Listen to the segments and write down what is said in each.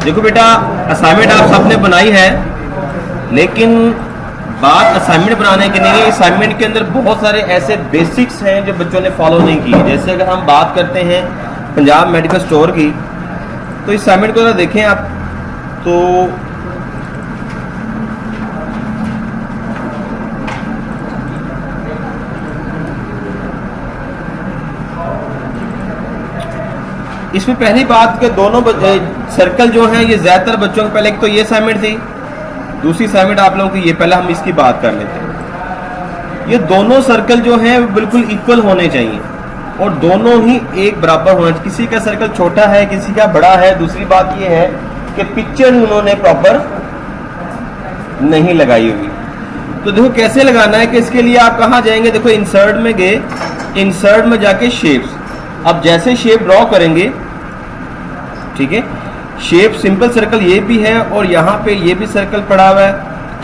देखो बेटा, असाइनमेंट आप सबने बनाई है, लेकिन बात असाइनमेंट बनाने की नहीं है। असाइनमेंट के अंदर बहुत सारे ऐसे बेसिक्स हैं जो बच्चों ने फॉलो नहीं किए। जैसे अगर हम बात करते हैं पंजाब मेडिकल स्टोर की, तो इस असाइनमेंट को अगर देखें आप तो इसमें पहली बात के दोनों सर्कल जो हैं ये ज्यादातर बच्चों के पहले एक तो ये असाइनमेंट थी, दूसरी असाइनमेंट आप लोगों की ये। पहले हम इसकी बात कर लेते हैं। ये दोनों सर्कल जो हैं बिल्कुल इक्वल होने चाहिए और दोनों ही एक बराबर होना चाहिए। किसी का सर्कल छोटा है, किसी का बड़ा है। दूसरी बात ये है कि पिक्चर उन्होंने प्रॉपर नहीं लगाई हुई। तो देखो कैसे लगाना है कि इसके लिए आप कहाँ जाएंगे, देखो इंसर्ट में गए, इंसर्ट में जाके शेप्स। अब जैसे शेप ड्रॉ करेंगे, ठीक है, शेप सिंपल सर्कल ये भी है और यहाँ पे ये भी सर्कल पड़ा हुआ है,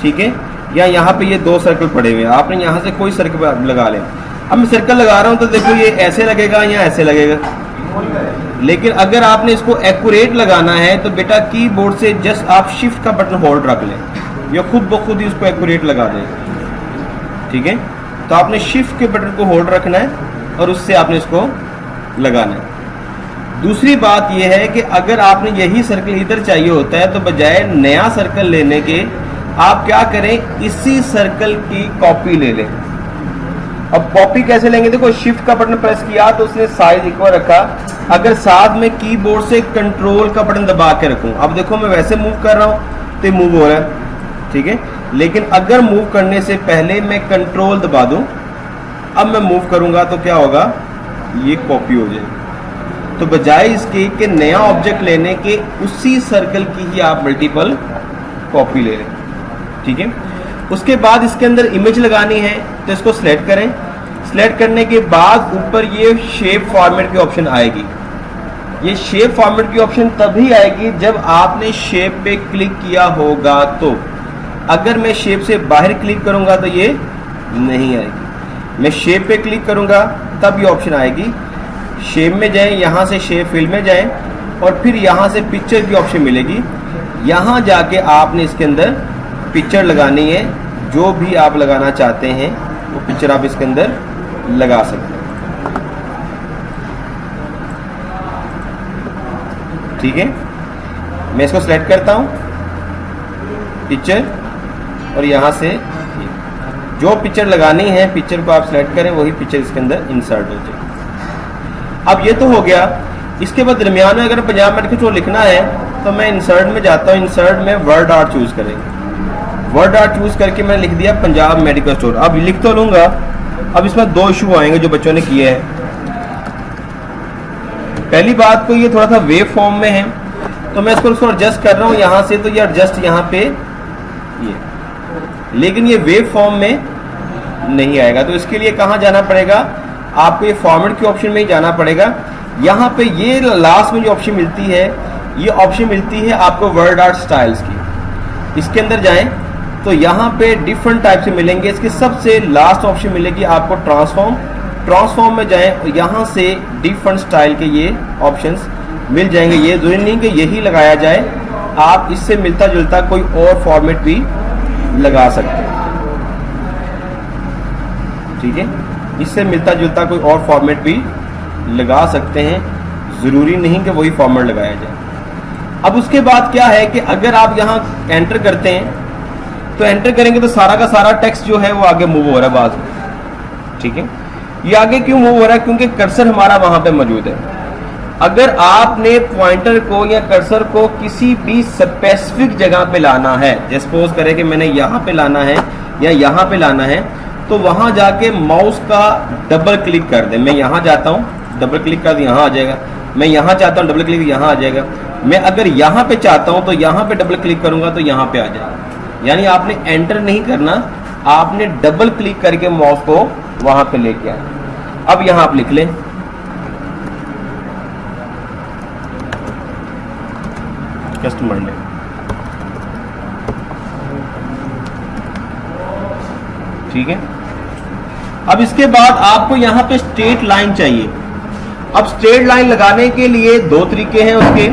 ठीक है, या यहाँ पे ये दो सर्कल पड़े हुए हैं। आपने यहाँ से कोई सर्कल लगा लें। अब मैं सर्कल लगा रहा हूँ तो देखो ये ऐसे लगेगा या ऐसे लगेगा। लेकिन अगर आपने इसको एक्यूरेट लगाना है तो बेटा कीबोर्ड से जस्ट आप शिफ्ट का बटन होल्ड रख लें, या खुद ब खुद ही उसको एक्यूरेट लगा दें, ठीक है। तो आपने शिफ्ट के बटन को होल्ड रखना है और उससे आपने इसको लगाना है। दूसरी बात यह है कि अगर आपने यही सर्कल इधर चाहिए होता है तो बजाय नया सर्कल लेने के आप क्या करें, इसी सर्कल की कॉपी ले लें। अब कॉपी कैसे लेंगे, देखो शिफ्ट का बटन प्रेस किया तो उसने साइज इक्वल रखा। अगर साथ में कीबोर्ड से कंट्रोल का बटन दबा के रखूं, अब देखो मैं वैसे मूव कर रहा हूं तो मूव हो रहा है, ठीक है। लेकिन अगर मूव करने से पहले मैं कंट्रोल दबा दूं, अब मैं मूव करूंगा तो क्या होगा, ये कॉपी हो जाएगी। तो बजाय इसके कि नया ऑब्जेक्ट लेने के उसी सर्कल की ही आप मल्टीपल कॉपी ले लें, ठीक है। उसके बाद इसके अंदर इमेज लगानी है तो इसको सिलेक्ट करें। सिलेक्ट करने के बाद ऊपर ये शेप फॉर्मेट की ऑप्शन आएगी। ये शेप फॉर्मेट की ऑप्शन तभी आएगी जब आपने शेप पे क्लिक किया होगा। तो अगर मैं शेप से बाहर क्लिक करूंगा तो ये नहीं आएगी। मैं शेप पे क्लिक करूंगा तब ये ऑप्शन आएगी। शेप में जाएं, यहाँ से शेप फिल में जाएं और फिर यहाँ से पिक्चर की ऑप्शन मिलेगी। यहाँ जाके आपने इसके अंदर पिक्चर लगानी है, जो भी आप लगाना चाहते हैं वो पिक्चर आप इसके अंदर लगा सकते हैं, ठीक है। मैं इसको सिलेक्ट करता हूँ पिक्चर, और यहाँ से जो पिक्चर लगानी है पिक्चर को आप सिलेक्ट करें, वही पिक्चर इसके अंदर इंसर्ट हो जाए। अब ये तो हो गया। इसके बाद दरमियान में अगर पंजाब मेडिकल स्टोर लिखना है तो मैं इंसर्ट में जाता हूँ। इंसर्ट में वर्ड आर्ट चूज करेंगे। वर्ड आर्ट चूज करके मैंने लिख दिया पंजाब मेडिकल स्टोर। अब लिख तो लूंगा। अब इसमें दो इशू आएंगे जो बच्चों ने किए हैं। पहली बात तो ये थोड़ा सा वेव फॉर्म में है, तो मैं इसको एडजस्ट कर रहा हूँ यहाँ से, तो ये एडजस्ट यहाँ पे ये, लेकिन ये वेव फॉर्म में नहीं आएगा। तो इसके लिए कहाँ जाना पड़ेगा, आपको ये फॉर्मेट की ऑप्शन में ही जाना पड़ेगा। यहाँ पे ये लास्ट में जो ऑप्शन मिलती है, ये ऑप्शन मिलती है आपको वर्ड आर्ट स्टाइल्स की। इसके अंदर जाएं तो यहाँ पे डिफरेंट टाइप से मिलेंगे। इसके सबसे लास्ट ऑप्शन मिलेगी आपको ट्रांसफॉर्म। ट्रांसफॉर्म में जाएं और यहाँ से डिफरेंट स्टाइल के ये ऑप्शंस मिल जाएंगे। ये जरूरी नहीं कि यही लगाया जाए, आप इससे मिलता जुलता कोई और फॉर्मेट भी लगा सकते हैं, ठीक है। इससे मिलता जुलता कोई और फॉर्मेट भी लगा सकते हैं, ज़रूरी नहीं कि वही फॉर्मेट लगाया जाए। अब उसके बाद क्या है कि अगर आप यहाँ एंटर करते हैं तो एंटर करेंगे तो सारा का सारा टेक्स्ट जो है वो आगे मूव हो रहा है बाद में, ठीक है। ये आगे क्यों मूव हो रहा है, क्योंकि कर्सर हमारा वहाँ पे मौजूद है। अगर आपने पॉइंटर को या कर्सर को किसी भी स्पेसिफिक जगह पे लाना है, जैसे सपोज करें कि मैंने यहाँ पे लाना है या यहाँ पे लाना है, तो वहां जाके माउस का डबल क्लिक कर दें। मैं यहाँ जाता हूँ, डबल क्लिक कर यहाँ आ जाएगा। मैं यहाँ चाहता हूँ, डबल क्लिक यहाँ आ जाएगा। मैं अगर यहाँ पे चाहता हूँ तो यहाँ पे डबल क्लिक करूंगा तो यहाँ पे आ जाएगा। यानी आपने एंटर नहीं करना, आपने डबल क्लिक करके माउस को वहां पे लेके आना। अब यहाँ आप लिख लें कस्टमर नेम, ठीक है। अब इसके बाद आपको यहाँ पे स्ट्रेट लाइन चाहिए, अब स्ट्रेट लाइन लगाने के लिए दो तरीके हैं उसके,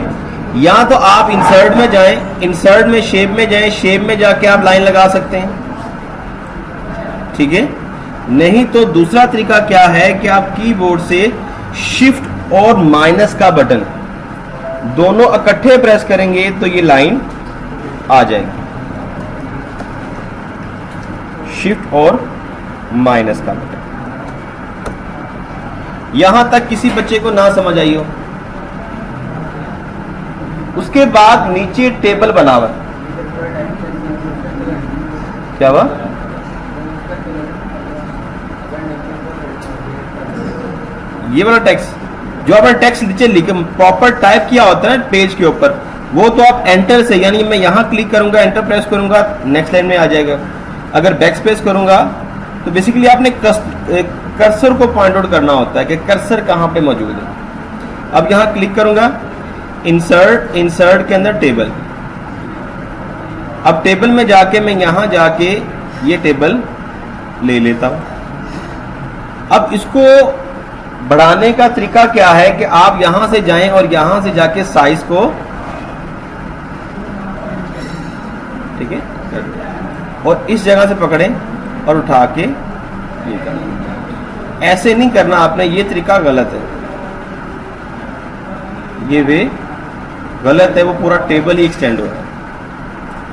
या तो आप इंसर्ट में जाएं, इंसर्ट में शेप में जाएं, शेप में जाके आप लाइन लगा सकते हैं, ठीक है। नहीं तो दूसरा तरीका क्या है कि आप कीबोर्ड से शिफ्ट और माइनस का बटन दोनों इकट्ठे प्रेस करेंगे तो ये लाइन आ जाएगी, शिफ्ट और माइनस का बटन। यहां तक किसी बच्चे को ना समझ आई हो। उसके बाद नीचे टेबल बना हुआ, क्या हुआ? ये वाला टेक्स्ट, जो आपने टेक्स्ट नीचे लिखे प्रॉपर टाइप किया होता है पेज के ऊपर, वो तो आप एंटर से, यानी मैं यहां क्लिक करूंगा, एंटर प्रेस करूंगा, नेक्स्ट लाइन में आ जाएगा। अगर बैक स्पेस करूंगा तो बेसिकली आपने कर्सर को पॉइंट आउट करना होता है कि कर्सर कहां पे मौजूद है। अब यहां क्लिक करूंगा, इंसर्ट, इंसर्ट के अंदर टेबल। अब टेबल में जाके मैं यहां जाके ये टेबल ले लेता हूं। अब इसको बढ़ाने का तरीका क्या है कि आप यहां से जाएं और यहां से जाके साइज को, ठीक है, और इस जगह से पकड़ें और उठा के ये करना। ऐसे नहीं करना आपने, ये तरीका गलत है, ये वे गलत है, वो पूरा टेबल ही एक्सटेंड हो रहा है,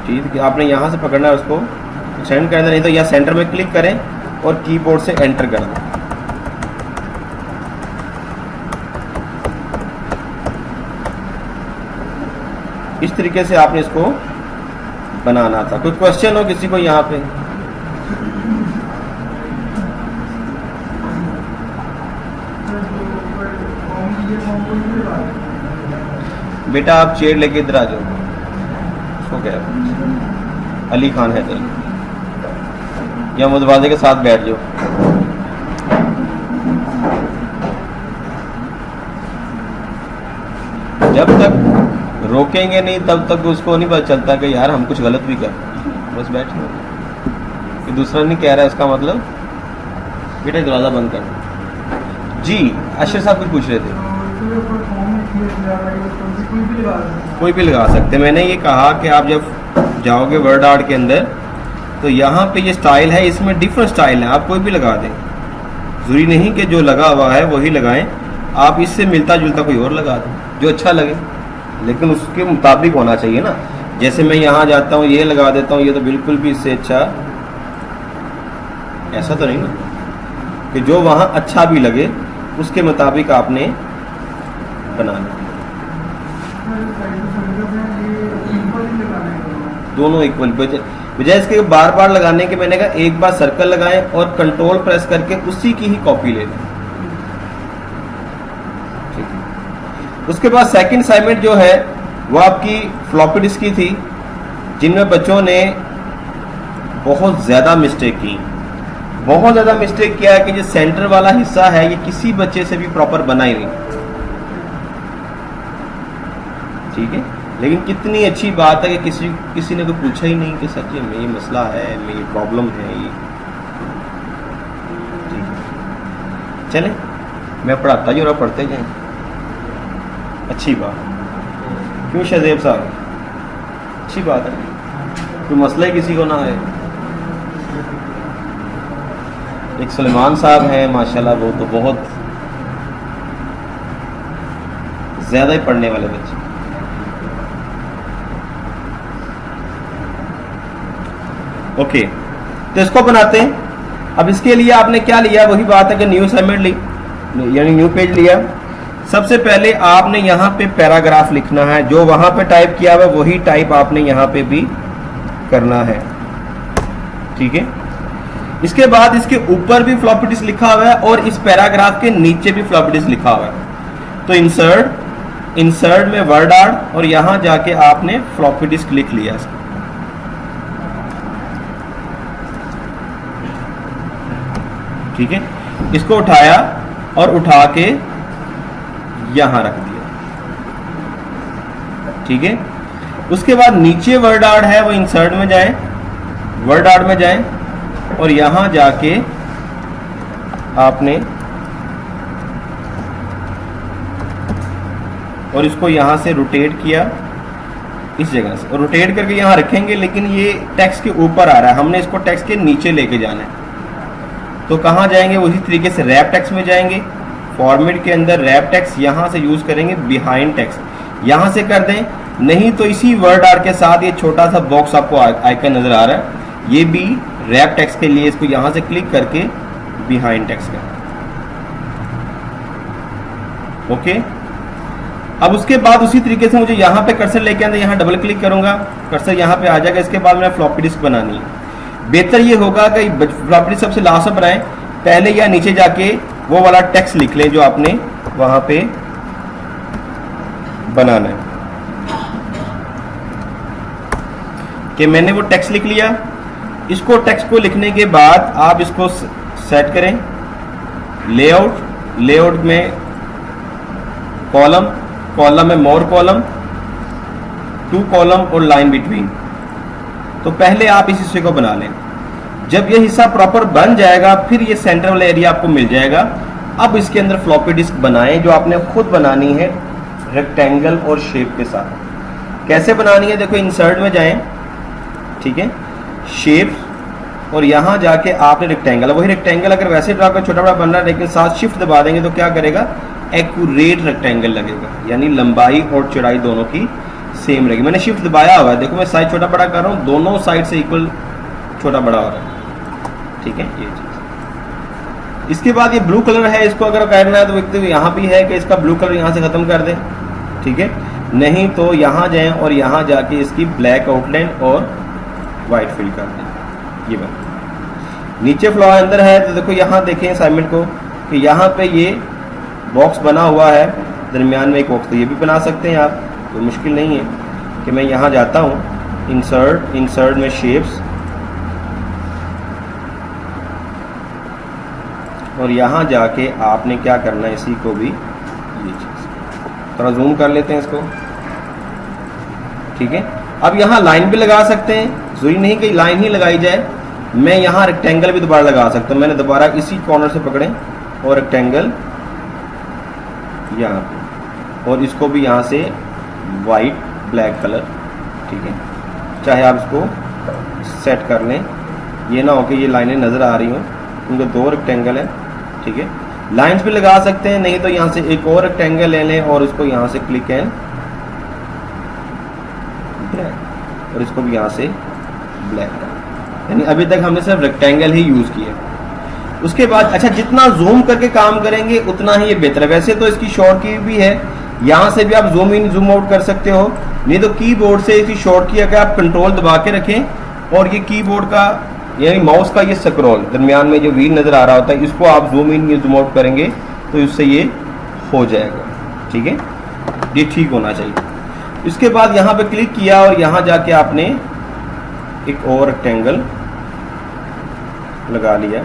ठीक है। आपने यहां से पकड़ना है, उसको एक्सटेंड करना, नहीं तो या सेंटर में क्लिक करें और कीबोर्ड से एंटर करना। इस तरीके से आपने इसको बनाना था। कोई क्वेश्चन हो किसी को यहाँ पे? बेटा आप चेयर लेके इधर आ जाओ, उसको क्या अली खान है तो या मुदवाजे के साथ बैठ जाओ। जब तक रोकेंगे नहीं तब तक उसको नहीं पता चलता कि यार हम कुछ गलत भी कर, बस बैठे कि दूसरा नहीं कह रहा है, इसका मतलब बेटा दरवाजा बंद कर। जी अशर साहब कुछ पूछ रहे थे। कोई भी लगा सकते। मैंने ये कहा कि आप जब जाओगे वर्ड आर्ट के अंदर तो यहाँ पे ये स्टाइल है, इसमें डिफरेंट स्टाइल है, आप कोई भी लगा दें, जरूरी नहीं कि जो लगा हुआ है वही लगाएं, आप इससे मिलता जुलता कोई और लगा दें जो अच्छा लगे, लेकिन उसके मुताबिक होना चाहिए ना। जैसे मैं यहाँ जाता हूँ ये लगा देता हूँ, ये तो बिल्कुल भी इससे अच्छा, ऐसा तो नहीं ना कि जो वहाँ अच्छा भी लगे उसके मुताबिक आपने बनाना। दोनों इक्वल, बजाय इसके बार बार लगाने के मैंने कहा एक बार सर्कल लगाएं और कंट्रोल प्रेस करके उसी की ही कॉपी ले लें। उसके बाद सेकंड असाइनमेंट जो है वो आपकी फ्लॉपी डिस्क की थी, जिनमें बच्चों ने बहुत ज़्यादा मिस्टेक की, बहुत ज़्यादा मिस्टेक किया है कि जो सेंटर वाला हिस्सा है ये किसी बच्चे से भी प्रॉपर बना ही नहीं, ठीक है। लेकिन कितनी अच्छी बात है कि किसी ने तो पूछा ही नहीं कि सच में ये मसला है, ये प्रॉब्लम है, ये ठीक है। चलें मैं पढ़ाता ही और आप पढ़ते जाएं, अच्छी बात। क्यों शहजेब साहब, अच्छी बात है, कोई मसला ही किसी को ना है। एक सलमान साहब हैं माशाल्लाह, वो तो बहुत ज़्यादा ही पढ़ने वाले बच्चे। ओके, तो इसको बनाते हैं। अब इसके लिए आपने क्या लिया, वही बात है कि न्यू असाइनमेंट ली, यानी न्यू पेज लिया। सबसे पहले आपने यहाँ पे पैराग्राफ लिखना है, जो वहां पे टाइप किया हुआ वही टाइप आपने यहाँ पे भी करना है, ठीक है। इसके बाद इसके ऊपर भी फ्लॉपी डिस्क लिखा हुआ है और इस पैराग्राफ के नीचे भी फ्लॉपी डिस्क लिखा हुआ है। तो इंसर्ट में वर्ड आर्ट और यहां जाके आपने फ्लॉपी डिस्क लिख लिया इसको, ठीक है। इसको उठाया और उठा के यहां रख दिया, ठीक है। उसके बाद नीचे वर्ड आर्ट है, वो इंसर्ट में जाए, वर्ड आर्ट में जाए और यहां जाके आपने और इसको यहाँ से रोटेट किया इस जगह से, और रोटेट करके यहाँ रखेंगे, लेकिन ये टेक्स्ट के ऊपर आ रहा है, हमने इसको टेक्स्ट के नीचे लेके जाना है। तो कहाँ जाएंगे, उसी तरीके से रैप टेक्स्ट में जाएंगे, फॉर्मेट के अंदर रैप टेक्स्ट यहाँ से यूज करेंगे, बिहाइंड टेक्स्ट यहाँ से कर दें, नहीं तो इसी वर्ड आर के साथ ये छोटा सा बॉक्स आपको आइकन नजर आ रहा है, ये भी रैप टेक्स्ट के लिए, इसको यहाँ से क्लिक करके बिहाइंड टेक्स्ट कर। ओके, अब उसके बाद उसी तरीके से मुझे यहाँ पे कर्सर लेके आना, यहाँ डबल क्लिक करूंगा, कर्सर यहाँ पे आ जाएगा। इसके बाद मैंने फ्लॉपी डिस्क बनानी है। बेहतर ये होगा कि फ्लॉपी डिस्क सबसे लास्ट में बनाएं, पहले या नीचे जाके वो वाला टेक्स्ट लिख लें जो आपने वहां पे बनाना है। कि मैंने वो टेक्स्ट लिख लिया, इसको टेक्स्ट को लिखने के बाद आप इसको सेट करें, लेआउट में कॉलम में मोर कॉलम, 2 कॉलम और लाइन बिटवीन। तो पहले आप इस हिस्से को बना लें, जब ये हिस्सा प्रॉपर बन जाएगा फिर ये सेंटर वाला एरिया आपको मिल जाएगा। अब इसके अंदर फ्लॉपी डिस्क बनाएं जो आपने खुद बनानी है रेक्टेंगल और शेप के साथ। कैसे बनानी है, देखो इंसर्ट में जाएं, ठीक है, शेप, और यहाँ जाके आपने रेक्टेंगल, वही रेक्टेंगल अगर वैसे ड्रा कर छोटा बड़ा बन रहा है लेकिन साथ शिफ्ट दबा देंगे तो क्या करेगा, एक्यूरेट रेक्टेंगल लगेगा, यानी लंबाई और चौड़ाई दोनों की सेम रहेगी। मैंने शिफ्ट दबाया हुआ है, देखो मैं साइज छोटा बड़ा कर रहा हूँ, दोनों साइड से इक्वल छोटा बड़ा हो रहा है, ठीक है ये चीज। इसके बाद ये ब्लू कलर है, इसको अगर करना है तो व्यक्ति यहाँ भी है कि इसका ब्लू कलर यहाँ से खत्म कर दें, ठीक है, नहीं तो यहाँ जाएं और यहाँ जाके इसकी ब्लैक आउटलाइन और वाइट फिल कर दें। ये बात नीचे फ्लो अंदर है तो देखो यहाँ देखें असाइनमेंट को कि यहाँ पे ये बॉक्स बना हुआ है, दरमियान में एक बॉक्स, तो ये भी बना सकते हैं आप, कोई मुश्किल नहीं है। कि मैं यहाँ जाता हूँ इंसर्ट में शेप्स, और यहाँ जाके आपने क्या करना है, इसी को भी ये चीज़ थोड़ा जूम कर लेते हैं इसको, ठीक है। अब यहाँ लाइन भी लगा सकते हैं, जरूरी नहीं कि लाइन ही लगाई जाए, मैं यहाँ रेक्टेंगल भी दोबारा लगा सकता हूँ। मैंने दोबारा इसी कॉर्नर से पकड़े और रेक्टेंगल यहाँ पे, और इसको भी यहाँ से वाइट ब्लैक कलर, ठीक है, चाहे आप इसको सेट कर लें, ये ना हो कि ये लाइनें नज़र आ रही हों, उनके 2 रेक्टेंगल है, ठीक है। लाइंस भी लगा सकते हैं, नहीं तो यहाँ से एक और रेक्टेंगल ले लें और उसको यहाँ से क्लिक एंड ब्लैक, और इसको भी यहाँ से ब्लैक कर, यानी अभी तक हमने सिर्फ रेक्टेंगल ही यूज़ किया। उसके बाद अच्छा, जितना जूम करके काम करेंगे उतना ही ये बेहतर है। वैसे तो इसकी शॉर्ट की भी है, यहाँ से भी आप जूम इन जूम आउट कर सकते हो, नहीं तो कीबोर्ड से इसकी शॉर्ट की अगर आप कंट्रोल दबा के रखें और ये कीबोर्ड का यानी माउस का ये स्क्रॉल दरमियान में जो व्हील नज़र आ रहा होता है, इसको आप जूम इन या जूम आउट करेंगे तो इससे ये हो जाएगा, ठीक है, ये ठीक होना चाहिए। इसके बाद यहाँ पे क्लिक किया और यहाँ जाके आपने एक और रेक्टेंगल लगा लिया।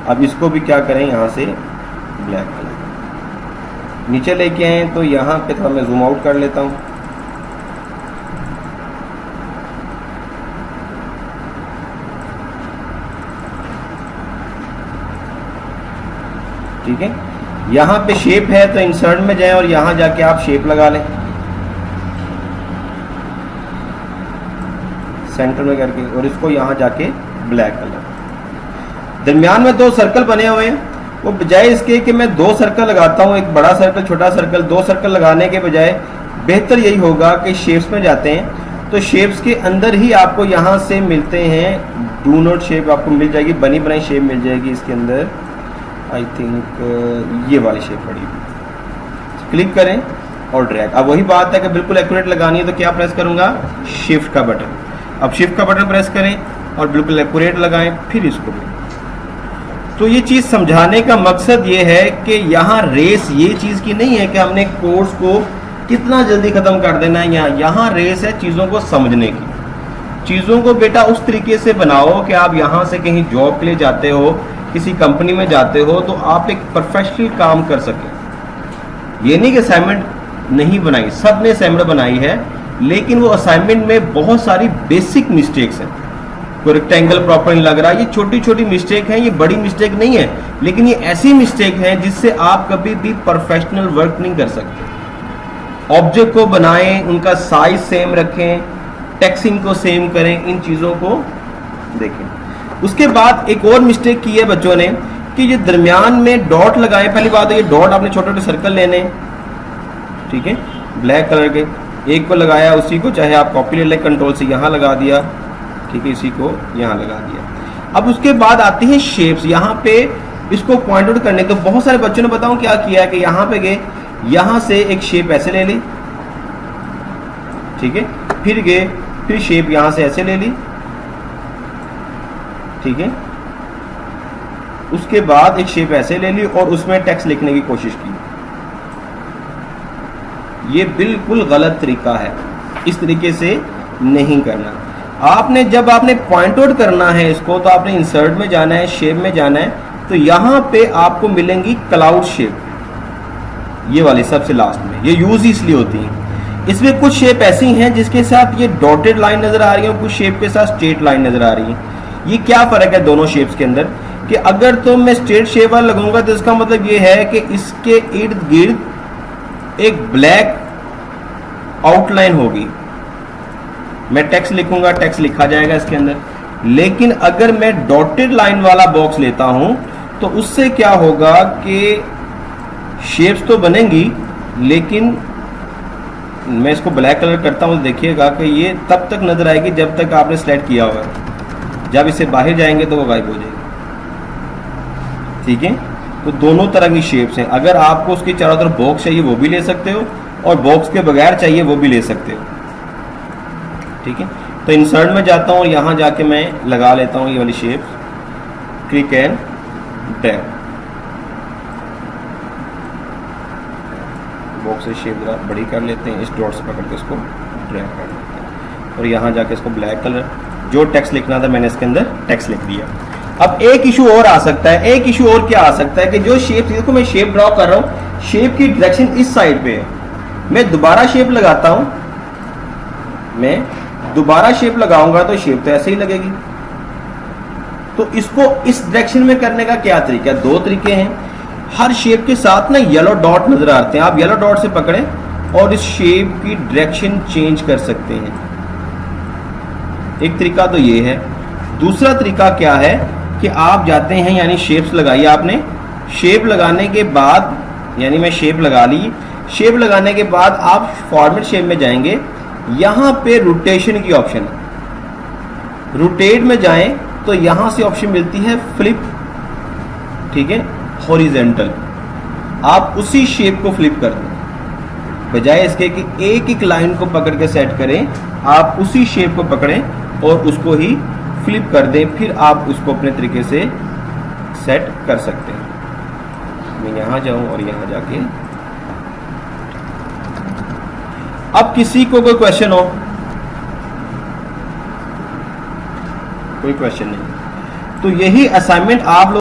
अब इसको भी क्या करें, यहाँ से ब्लैक कलर नीचे लेके आए, तो यहाँ पे थोड़ा मैं जूम आउट कर लेता हूँ, ठीक है। यहाँ पे शेप है तो इंसर्ट में जाएं और यहाँ जाके आप शेप लगा लें, सेंटर में करके, और इसको यहाँ जाके ब्लैक कलर। दरमियान में 2 सर्कल बने हुए हैं, वो बजाय इसके कि मैं 2 सर्कल लगाता हूँ, एक बड़ा सर्कल छोटा सर्कल, 2 सर्कल लगाने के बजाय बेहतर यही होगा कि शेप्स में जाते हैं। तो शेप्स के अंदर ही आपको यहाँ से मिलते हैं डू नॉट शेप, आपको मिल जाएगी, बनी बनाई शेप मिल जाएगी इसके अंदर। आई थिंक ये वाली शेप पड़ी, क्लिक करें और ड्रैग। अब वही बात है कि बिल्कुल एक्यूरेट लगानी है तो क्या प्रेस करूँगा, शिफ्ट का बटन। अब शिफ्ट का बटन प्रेस करें और बिल्कुल एक्यूरेट लगाएं, फिर इसको भी। तो ये चीज़ समझाने का मकसद ये है कि यहाँ रेस ये चीज़ की नहीं है कि हमने कोर्स को कितना जल्दी ख़त्म कर देना है, यहाँ रेस है चीज़ों को समझने की। चीज़ों को बेटा उस तरीके से बनाओ कि आप यहाँ से कहीं जॉब के लिए जाते हो, किसी कंपनी में जाते हो, तो आप एक प्रोफेशनल काम कर सकें। ये नहीं कि असाइनमेंट नहीं बनाई, सब ने असाइनमेंट बनाई है, लेकिन वो असाइनमेंट में बहुत सारी बेसिक मिस्टेक्स हैं। कोई रेक्टेंगल प्रॉपर नहीं लग रहा, ये छोटी छोटी मिस्टेक है, ये बड़ी मिस्टेक नहीं है, लेकिन ये ऐसी मिस्टेक है जिससे आप कभी भी प्रोफेशनल वर्क नहीं कर सकते। ऑब्जेक्ट को बनाएं, उनका साइज सेम रखें, टेक्सिंग को सेम करें, इन चीज़ों को देखें। उसके बाद एक और मिस्टेक की है बच्चों ने कि ये दरमियान में डॉट लगाएं। पहली बात है ये डॉट आपने छोटे छोटे सर्कल लेने, ठीक है, ब्लैक कलर के, एक को लगाया, उसी को चाहे आप कॉपी ले लें कंट्रोल से यहाँ लगा दिया, ठीक है, इसी को यहाँ लगा दिया। अब उसके बाद आती हैं शेप्स। यहाँ पे इसको पॉइंट आउट करने, तो बहुत सारे बच्चों ने बताऊं क्या किया है कि यहाँ पे गए, यहाँ से एक शेप ऐसे ले ली, ठीक है, फिर गए, फिर शेप यहाँ से ऐसे ले ली, ठीक है, उसके बाद एक शेप ऐसे ले ली और उसमें टेक्स्ट लिखने की कोशिश की। ये बिल्कुल गलत तरीका है, इस तरीके से नहीं करना। आपने जब आपने पॉइंट आउट करना है इसको, तो आपने इंसर्ट में जाना है, शेप में जाना है, तो यहां पे आपको मिलेंगी क्लाउड शेप, ये वाली सबसे लास्ट में। ये यूज इसलिए होती है, इसमें कुछ शेप ऐसी हैं जिसके साथ ये डॉटेड लाइन नजर आ रही है, कुछ शेप के साथ स्ट्रेट लाइन नजर आ रही है। ये क्या फर्क है दोनों शेप्स के अंदर, कि अगर तो मैं स्ट्रेट शेप वाला लगाऊंगा तो इसका मतलब ये है कि इसके इर्द गिर्द एक ब्लैक आउटलाइन होगी, मैं टेक्स्ट लिखूंगा, टेक्स्ट लिखा जाएगा इसके अंदर। लेकिन अगर मैं डॉटेड लाइन वाला बॉक्स लेता हूं तो उससे क्या होगा कि शेप्स तो बनेंगी, लेकिन मैं इसको ब्लैक कलर करता हूं तो देखिएगा कि ये तब तक नजर आएगी जब तक आपने सेलेक्ट किया हुआ है। जब इसे बाहर जाएंगे तो वो गायब हो जाएगी, ठीक है। तो दोनों तरह की शेप्स हैं। अगर आपको उसके चारों तरफ बॉक्स चाहिए वो भी ले सकते हो, और बॉक्स के बगैर चाहिए वो भी ले सकते हो, ठीक है। तो इंसर्ट में जाता हूँ और यहाँ जाके मैं लगा लेता हूँ ये वाली shape, click and drag. Box से शेप जरा बड़ी कर लेते हैं, इस डॉट से पकड़ के इसको ड्रैग कर लेते हैं, और यहाँ जाके इसको ब्लैक कलर, जो टेक्स्ट लिखना था मैंने इसके अंदर टेक्स्ट लिख दिया। अब एक इशू और आ सकता है, एक इशू और क्या आ सकता है कि जो शेप, देखो मैं शेप ड्रॉ कर रहा हूँ, शेप की डायरेक्शन इस साइड पे है, मैं दोबारा शेप लगाता हूं, मैं दोबारा शेप लगाऊंगा तो शेप तो ऐसे ही लगेगी। तो इसको इस डायरेक्शन में करने का क्या तरीका है? दो तरीके हैं। हर शेप के साथ ना येलो डॉट नजर आते हैं, आप येलो डॉट से पकड़ें और इस शेप की डायरेक्शन चेंज कर सकते हैं। एक तरीका तो ये है। दूसरा तरीका क्या है कि आप जाते हैं, यानी शेप्स लगाई आपने, शेप लगाने के बाद, यानी मैं शेप लगा ली, शेप लगाने के बाद आप फॉर्मेट शेप में जाएंगे, यहां पे रोटेशन की ऑप्शन है, रोटेट में जाएं तो यहां से ऑप्शन मिलती है फ्लिप, ठीक है, हॉरिजेंटल। आप उसी शेप को फ्लिप कर दें, बजाय इसके कि एक एक लाइन को पकड़ के सेट करें, आप उसी शेप को पकड़ें और उसको ही फ्लिप कर दें, फिर आप उसको अपने तरीके से सेट कर सकते हैं। मैं यहां जाऊं और यहां जाके, अब किसी को कोई क्वेश्चन हो? कोई क्वेश्चन नहीं, तो यही असाइनमेंट आप लोग